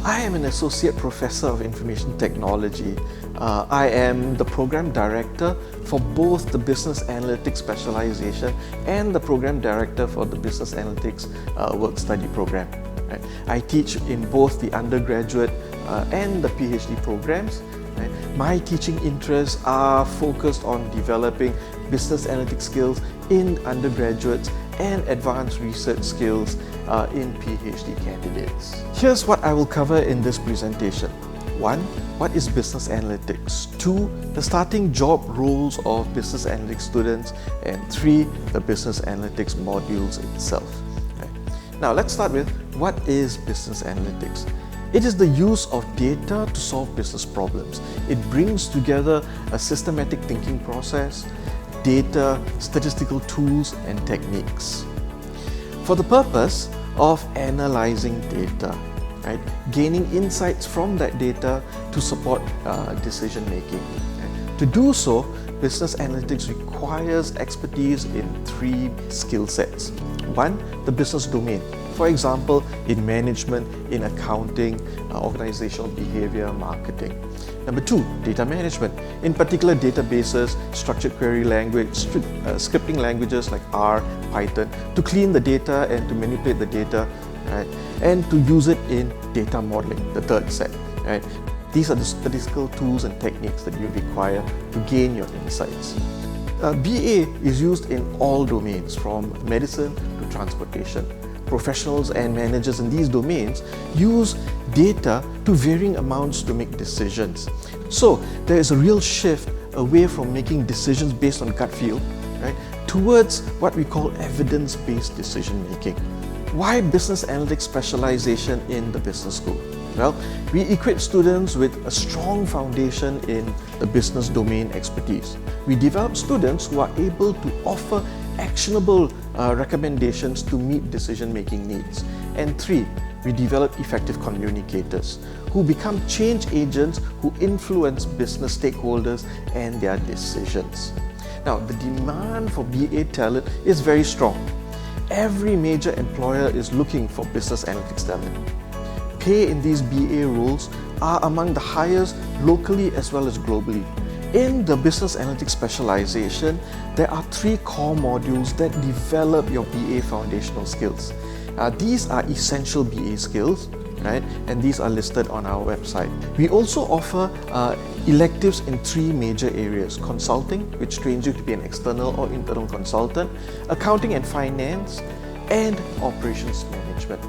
I am an Associate Professor of Information Technology. I am the Program Director for both the Business Analytics Specialization and the Program Director for the Business Analytics Work Study Program. Right? I teach in both the undergraduate and the PhD programs. Right? My teaching interests are focused on developing business analytics skills in undergraduates and advanced research skills in PhD candidates. Here's what I will cover in this presentation. 1. What is business analytics? 2. The starting job roles of business analytics students. And 3. The business analytics modules itself. Right. Now let's start with what is business analytics? It is the use of data to solve business problems. It brings together a systematic thinking process, data, statistical tools and techniques for the purpose of analyzing data, right? Gaining insights from that data to support decision making. Right? To do so, business analytics requires expertise in 3 skill sets. 1. The business domain. For example, in management, in accounting, organizational behavior, marketing. Number 2, data management. In particular, databases, structured query language, scripting languages like R, Python, to clean the data and to manipulate the data, right? And to use it in data modeling, the 3rd set. Right? These are the statistical tools and techniques that you require to gain your insights. BA is used in all domains, from medicine to transportation. Professionals and managers in these domains use data to varying amounts to make decisions. So there is a real shift away from making decisions based on gut feel, right, towards what we call evidence-based decision making. Why business analytics specialization in the business school? Well, we equip students with a strong foundation in the business domain expertise. We develop students who are able to offer actionable recommendations to meet decision-making needs. And 3, we develop effective communicators who become change agents who influence business stakeholders and their decisions. Now, the demand for BA talent is very strong. Every major employer is looking for business analytics talent. Pay in these BA roles are among the highest locally as well as globally. In the business analytics specialization, there are 3 core modules that develop your BA foundational skills. These are essential BA skills, right? And these are listed on our website. We also offer electives in 3 major areas: consulting, which trains you to be an external or internal consultant, accounting and finance, and operations management.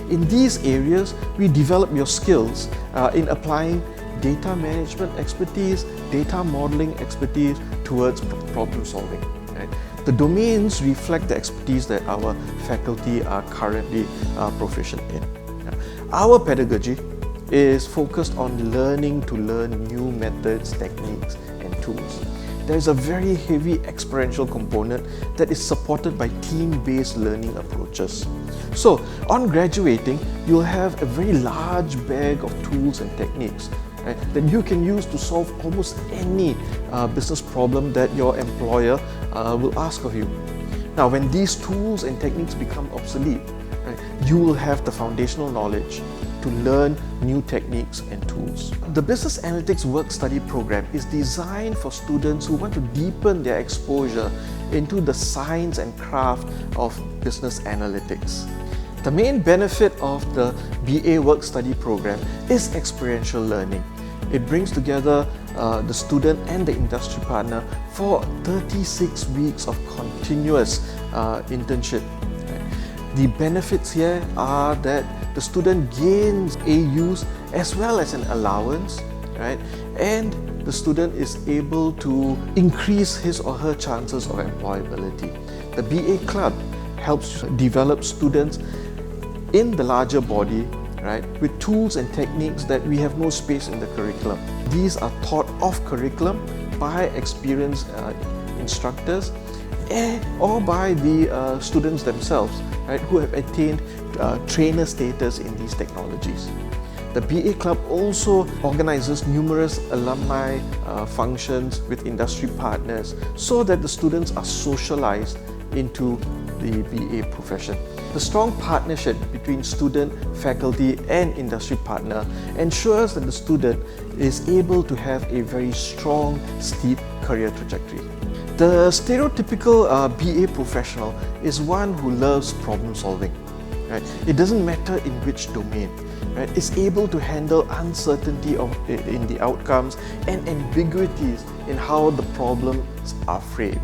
In these areas, we develop your skills in applying data management expertise, data modeling expertise towards problem solving. Right? The domains reflect the expertise that our faculty are currently proficient in. Our pedagogy is focused on learning to learn new methods, techniques, and tools. There is a very heavy experiential component that is supported by team-based learning approaches. So, on graduating, you'll have a very large bag of tools and techniques, right, that you can use to solve almost any business problem that your employer will ask of you. Now, when these tools and techniques become obsolete, right, you will have the foundational knowledge to learn new techniques and tools. The Business Analytics Work Study Program is designed for students who want to deepen their exposure into the science and craft of business analytics. The main benefit of the BA Work Study Program is experiential learning. It brings together the student and the industry partner for 36 weeks of continuous internship. The benefits here are that the student gains AUs as well as an allowance, right? And the student is able to increase his or her chances of employability. The BA Club helps develop students in the larger body, right, with tools and techniques that we have no space in the curriculum. These are taught off curriculum by experienced instructors or by the students themselves, right, who have attained trainer status in these technologies. The BA Club also organizes numerous alumni functions with industry partners so that the students are socialized into the BA profession. The strong partnership between student, faculty and industry partner ensures that the student is able to have a very strong, steep career trajectory. The stereotypical BA professional is one who loves problem solving. Right? It doesn't matter in which domain. Right? Is able to handle uncertainty in the outcomes and ambiguities in how the problems are framed.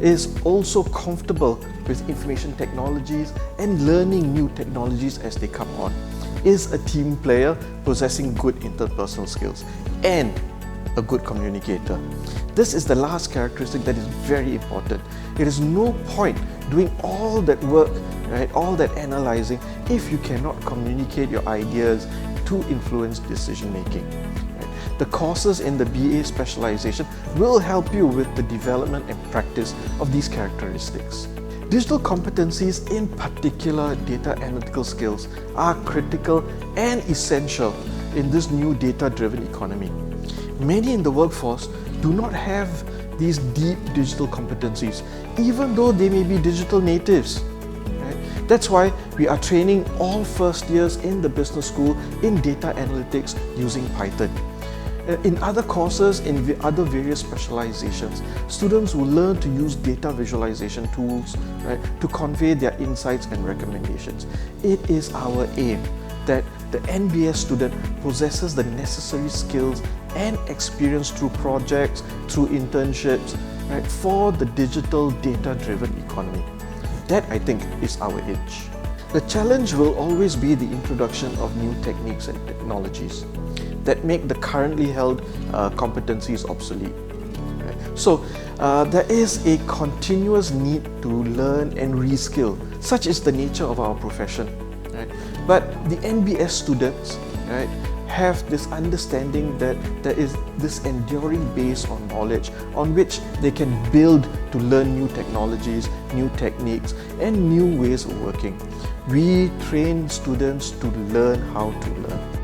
Is also comfortable with information technologies and learning new technologies as they come on. Is a team player possessing good interpersonal skills and a good communicator. This is the last characteristic that is very important. It is no point doing all that work, right, all that analyzing if you cannot communicate your ideas to influence decision making. The courses in the BA specialization will help you with the development and practice of these characteristics. Digital competencies, in particular data analytical skills, are critical and essential in this new data-driven economy. Many in the workforce do not have these deep digital competencies, even though they may be digital natives. That's why we are training all first years in the business school in data analytics using Python. In other courses, in other various specializations, students will learn to use data visualization tools, right, to convey their insights and recommendations. It is our aim that the NBS student possesses the necessary skills and experience through projects, through internships, right, for the digital data-driven economy. That, I think, is our edge. The challenge will always be the introduction of new techniques and technologies that make the currently held competencies obsolete. Right? So there is a continuous need to learn and reskill. Such is the nature of our profession. Right? But the NBS students, right, have this understanding that there is this enduring base on knowledge on which they can build to learn new technologies, new techniques, and new ways of working. We train students to learn how to learn.